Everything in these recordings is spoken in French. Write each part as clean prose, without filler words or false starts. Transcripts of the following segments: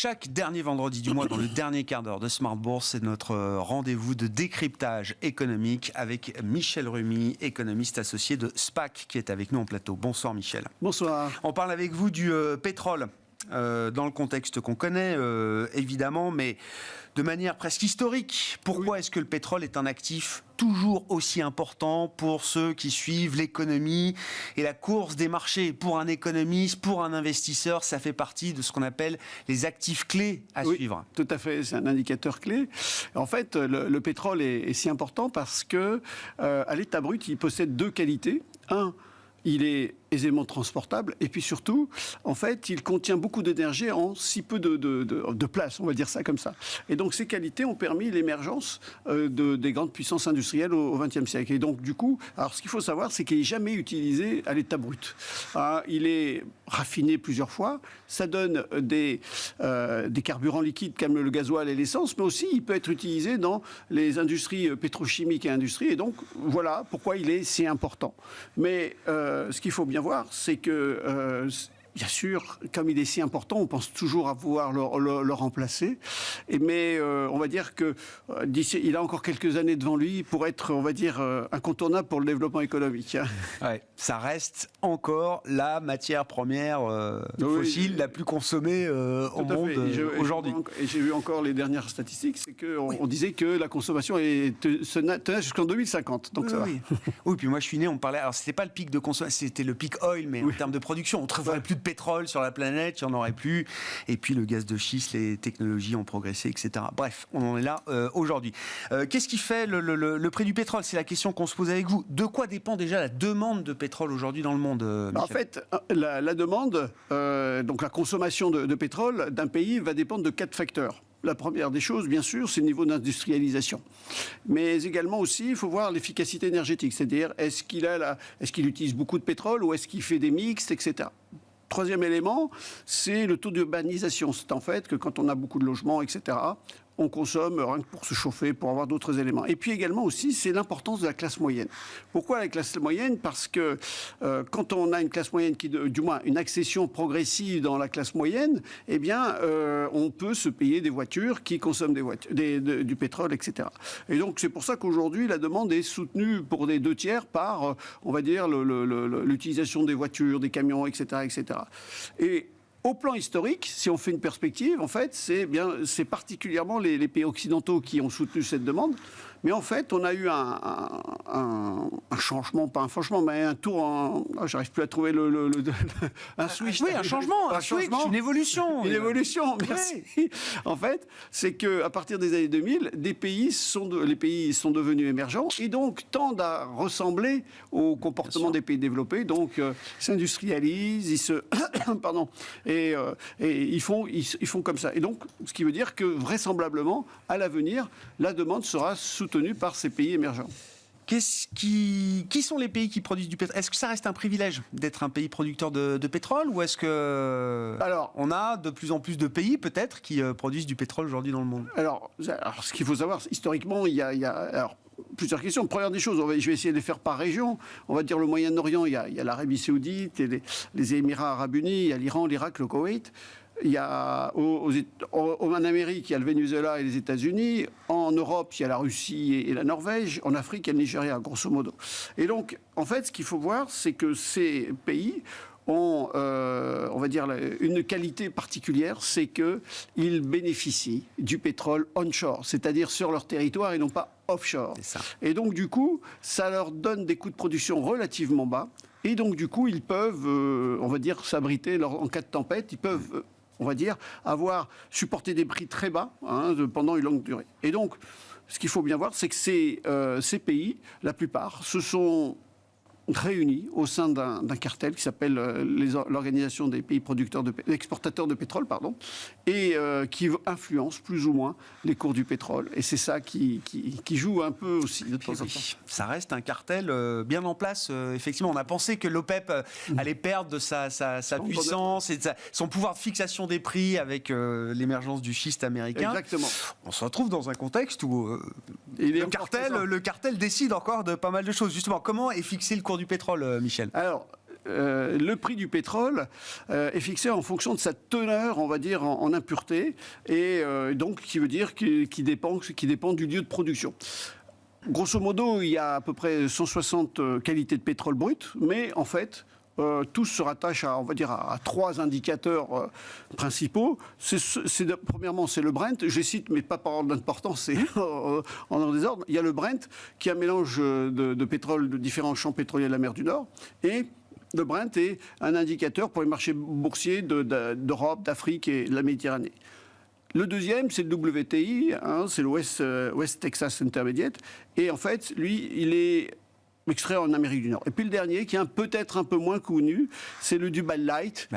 Chaque dernier vendredi du mois, dans le dernier quart d'heure de Smart Bourse, c'est notre rendez-vous de décryptage économique avec Michel Rumi, économiste associé de SPAC, qui est avec nous en plateau. Bonsoir Michel. Bonsoir. On parle avec vous du pétrole. Dans le contexte qu'on connaît, évidemment, mais de manière presque historique. Pourquoi est-ce que le pétrole est un actif toujours aussi important pour ceux qui suivent l'économie et la course des marchés? Pour un économiste, pour un investisseur, ça fait partie de ce qu'on appelle les actifs clés à suivre. Tout à fait, c'est un indicateur clé. En fait, le pétrole est si important parce que, à l'état brut, il possède deux qualités. Un, il est aisément transportable, et puis surtout, en fait, il contient beaucoup d'énergie en si peu de place, on va dire ça comme ça. Et donc, ces qualités ont permis l'émergence des grandes puissances industrielles au XXe siècle. Et donc, du coup, alors ce qu'il faut savoir, c'est qu'il n'est jamais utilisé à l'état brut. Il est raffiné plusieurs fois, ça donne des carburants liquides comme le gasoil et l'essence, mais aussi il peut être utilisé dans les industries pétrochimiques et industries, et donc, voilà pourquoi il est si important. Mais ce qu'il faut bien voir, c'est que, bien sûr, comme il est si important, on pense toujours à pouvoir le remplacer. Mais on va dire que d'ici, il a encore quelques années devant lui pour être, on va dire, incontournable pour le développement économique. Ouais, ça reste encore la matière première fossile la plus consommée au monde aujourd'hui. Et j'ai vu encore les dernières statistiques, c'est qu'on disait que la consommation tenait jusqu'en 2050. Donc ça va. Oui, puis moi je suis né, on parlait, alors c'était pas le pic de consommation, c'était le pic oil, mais en termes de production, on ne trouverait plus de pétrole sur la planète, il n'y en aurait plus. Et puis le gaz de schiste, les technologies ont progressé, etc. Bref, on en est là aujourd'hui. Qu'est-ce qui fait le prix du pétrole? C'est la question qu'on se pose avec vous. De quoi dépend déjà la demande de pétrole aujourd'hui dans le monde, Michel? En fait, la demande, donc la consommation de pétrole d'un pays va dépendre de 4 facteurs. La première des choses, bien sûr, c'est le niveau d'industrialisation. Mais également aussi, il faut voir l'efficacité énergétique. C'est-à-dire, est-ce qu'il utilise beaucoup de pétrole ou est-ce qu'il fait des mixtes, etc. Troisième élément, c'est le taux d'urbanisation. C'est en fait que quand on a beaucoup de logements, etc., on consomme rien que pour se chauffer, pour avoir d'autres éléments. Et puis également aussi, c'est l'importance de la classe moyenne. Pourquoi la classe moyenne? Parce que quand on a une classe moyenne, du moins une accession progressive dans la classe moyenne, eh bien, on peut se payer des voitures qui consomment du pétrole, etc. Et donc, c'est pour ça qu'aujourd'hui, la demande est soutenue pour des 2/3 par, on va dire, l'utilisation des voitures, des camions, etc., etc. Et au plan historique, si on fait une perspective, en fait, c'est particulièrement les pays occidentaux qui ont soutenu cette demande. Mais en fait, on a eu un changement, pas un changement, mais un tour en... j'arrive plus à trouver un switch. Oui, un changement, une évolution. Une évolution, merci. Oui. En fait, c'est qu'à partir des années 2000, les pays sont devenus émergents et donc tendent à ressembler au comportement des pays développés. Donc, s'industrialisent, ils se... Pardon. Et ils font comme ça. Et donc, ce qui veut dire que, vraisemblablement, à l'avenir, la demande sera soutenue par ces pays émergents. Qui sont les pays qui produisent du pétrole? Est-ce que ça reste un privilège d'être un pays producteur de pétrole, ou est-ce que on a de plus en plus de pays peut-être qui produisent du pétrole aujourd'hui dans le monde? Alors ce qu'il faut savoir, historiquement, il y a plusieurs questions. Première des choses, je vais essayer de les faire par région. On va dire le Moyen-Orient, il y a l'Arabie Saoudite, et les Émirats Arabes Unis, il y a l'Iran, l'Irak, le Koweït. Il y a en Amérique, il y a le Venezuela et les États-Unis. En Europe, il y a la Russie et la Norvège. En Afrique, il y a le Nigeria, grosso modo. Et donc, en fait, ce qu'il faut voir, c'est que ces pays ont, on va dire, une qualité particulière, c'est qu'ils bénéficient du pétrole onshore, c'est-à-dire sur leur territoire et non pas offshore. C'est ça. Et donc, du coup, ça leur donne des coûts de production relativement bas. Et donc, du coup, ils peuvent, on va dire, s'abriter en cas de tempête. Ils peuvent, on va dire, supporter des prix très bas pendant une longue durée. Et donc, ce qu'il faut bien voir, c'est que ces pays, la plupart, se sont réunis au sein d'un cartel qui s'appelle l'Organisation des pays exportateurs de pétrole, et qui influence plus ou moins les cours du pétrole. Et c'est ça qui joue un peu aussi de temps en temps. Ça reste un cartel bien en place. Effectivement, on a pensé que l'OPEP allait perdre de sa puissance et de son pouvoir de fixation des prix avec l'émergence du schiste américain. Exactement. On se retrouve dans un contexte où le cartel décide encore de pas mal de choses. Justement, comment est fixé le cours du pétrole, Michel? Alors, le prix du pétrole est fixé en fonction de sa teneur, on va dire, en impureté, et donc qui veut dire qu'il dépend du lieu de production. Grosso modo, il y a à peu près 160 qualités de pétrole brut, mais en fait, tous se rattachent à, on va dire, à 3 indicateurs principaux. Premièrement, c'est le Brent. Je les cite, mais pas par ordre d'importance, c'est en ordre des ordres. Il y a le Brent, qui est un mélange de pétrole de différents champs pétroliers de la mer du Nord. Et le Brent est un indicateur pour les marchés boursiers d'Europe, d'Afrique et de la Méditerranée. Le deuxième, c'est le WTI, c'est le West Texas Intermediate. Et en fait, lui, il est extrait en Amérique du Nord. Et puis le dernier, qui est peut-être un peu moins connu, c'est le Dubai Light,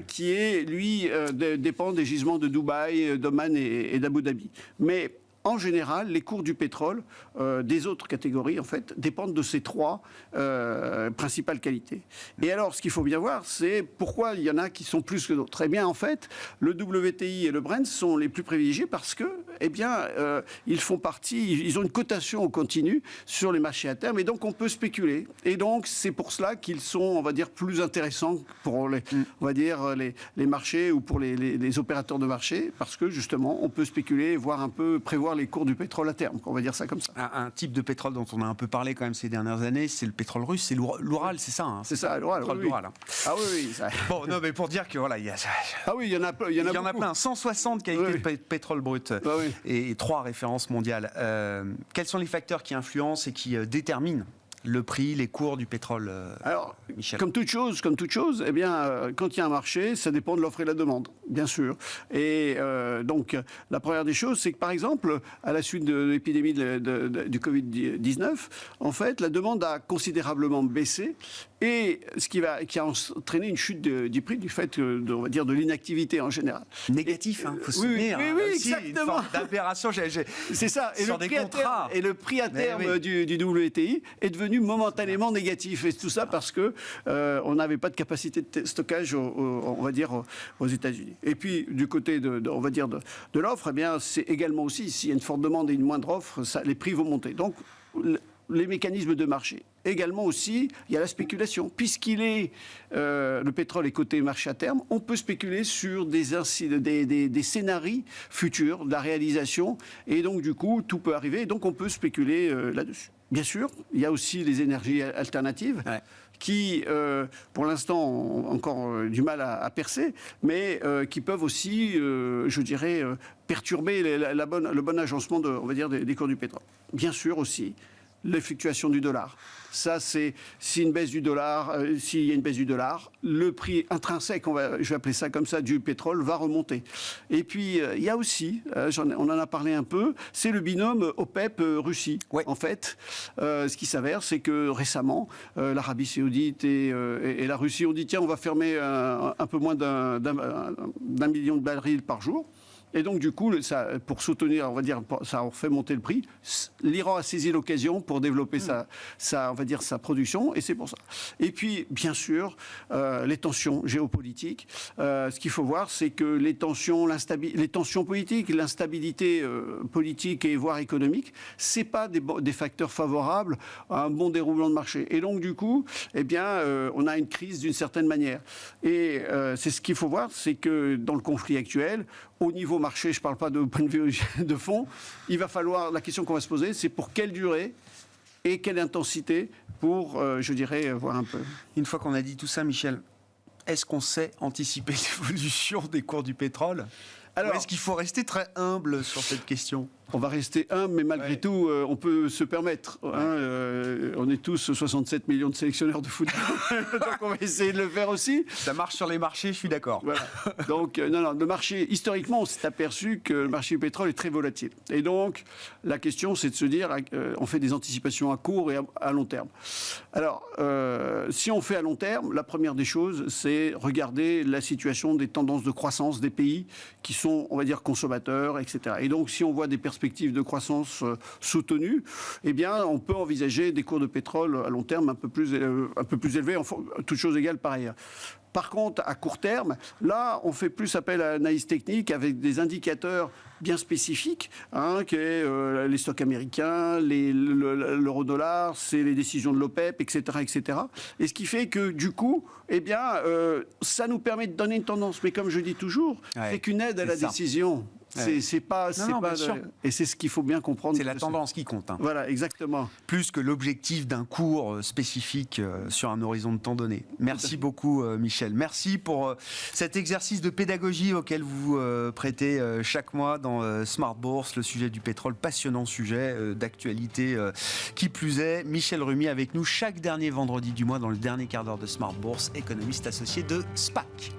qui est, lui, dépend des gisements de Dubaï, d'Oman et d'Abu Dhabi. Mais en général, les cours du pétrole, des autres catégories, en fait, dépendent de ces 3 principales qualités. Et alors, ce qu'il faut bien voir, c'est pourquoi il y en a qui sont plus que d'autres. Eh bien, en fait, le WTI et le Brent sont les plus privilégiés parce que, eh bien, ils font partie, ils ont une cotation au continu sur les marchés à terme, et donc on peut spéculer. Et donc, c'est pour cela qu'ils sont, on va dire, plus intéressants pour les, on va dire, les marchés ou pour les opérateurs de marché, parce que, justement, on peut spéculer, voire un peu prévoir les cours du pétrole à terme, on va dire ça comme ça. Un type de pétrole dont on a un peu parlé quand même ces dernières années, c'est le pétrole russe, c'est l'Oural, c'est ça, c'est ça, l'Oural. Ah oui. Ça... Bon, non, mais pour dire que voilà, il y a... Ah oui, il y en a plein, 160 qualités de pétrole brut et 3 références mondiales. Quels sont les facteurs qui influencent et qui déterminent le prix, les cours du pétrole, Alors, Michel? Comme toute chose, eh bien, quand il y a un marché, ça dépend de l'offre et de la demande, bien sûr. Et donc, la première des choses, c'est que, par exemple, à la suite de l'épidémie du Covid-19, en fait, la demande a considérablement baissé, et ce qui a entraîné une chute du prix du fait, on va dire, de l'inactivité en général. Négatif, il faut soutenir. Oui, exactement. Une forme d'aberration. C'est ça. Et le prix à terme du WTI est devenu momentanément négatif, et tout ça parce que on n'avait pas de capacité de stockage, on va dire, aux États-Unis. Et puis du côté on va dire de l'offre, eh bien c'est également aussi, s'il y a une forte demande et une moindre offre, les prix vont monter. Donc les mécanismes de marché. Également aussi, il y a la spéculation. Le pétrole est coté marché à terme, on peut spéculer sur des scénarios futurs, de la réalisation, et donc du coup, tout peut arriver, et donc on peut spéculer là-dessus. Bien sûr, il y a aussi les énergies alternatives qui, pour l'instant, ont encore du mal à percer, mais qui peuvent aussi, je dirais, perturber le bon agencement on va dire, des cours du pétrole. Bien sûr aussi, les fluctuations du dollar. Ça, c'est s'il y a une baisse du dollar, le prix intrinsèque, je vais appeler ça comme ça, du pétrole va remonter. Et puis, il y a aussi, on en a parlé un peu, c'est le binôme OPEP-Russie. Ouais. En fait, ce qui s'avère, c'est que récemment, l'Arabie Saoudite et la Russie ont dit, tiens, on va fermer un peu moins d'un million de barils par jour. Et donc, du coup, pour soutenir, on va dire, ça a fait monter le prix. L'Iran a saisi l'occasion pour développer on va dire, sa production, et c'est pour ça. Et puis, bien sûr, les tensions géopolitiques. Ce qu'il faut voir, c'est que les tensions politiques, l'instabilité politique et voire économique, c'est pas des facteurs favorables à un bon déroulement de marché. Et donc, du coup, eh bien, on a une crise d'une certaine manière. Et c'est ce qu'il faut voir, c'est que dans le conflit actuel, au niveau marché, je ne parle pas de point de vue de fond, il va falloir, la question qu'on va se poser, c'est pour quelle durée et quelle intensité pour, je dirais, voir un peu. Une fois qu'on a dit tout ça, Michel, est-ce qu'on sait anticiper l'évolution des cours du pétrole ? Alors, ou est-ce qu'il faut rester très humble sur cette question ? On va rester humble, mais malgré tout, on peut se permettre. On est tous 67 millions de sélectionneurs de football, donc on va essayer de le faire aussi. Ça marche sur les marchés, je suis d'accord. Voilà. Donc, non, le marché, historiquement, on s'est aperçu que le marché du pétrole est très volatile. Et donc, la question, c'est de se dire, on fait des anticipations à court et à long terme. Alors, si on fait à long terme, la première des choses, c'est regarder la situation des tendances de croissance des pays qui sont, on va dire, consommateurs, etc. Et donc, si on voit des perspectives perspectives de croissance soutenues, eh bien, on peut envisager des cours de pétrole à long terme un peu plus élevés, toutes choses égales par ailleurs. Par contre, à court terme, là, on fait plus appel à l'analyse technique avec des indicateurs bien spécifiques, qui est les stocks américains, l'euro-dollar, c'est les décisions de l'OPEP, etc., etc. Et ce qui fait que, du coup, eh bien, ça nous permet de donner une tendance. Mais comme je dis toujours, c'est qu'une aide à la décision. C'est pas, et c'est ce qu'il faut bien comprendre. C'est la tendance qui compte. Voilà, exactement. Plus que l'objectif d'un cours spécifique sur un horizon de temps donné. Merci beaucoup, Michel. Merci pour cet exercice de pédagogie auquel vous prêtez chaque mois dans Smart Bourse, le sujet du pétrole, passionnant sujet d'actualité qui plus est. Michel Rumi avec nous chaque dernier vendredi du mois dans le dernier quart d'heure de Smart Bourse, économiste associé de SPAC.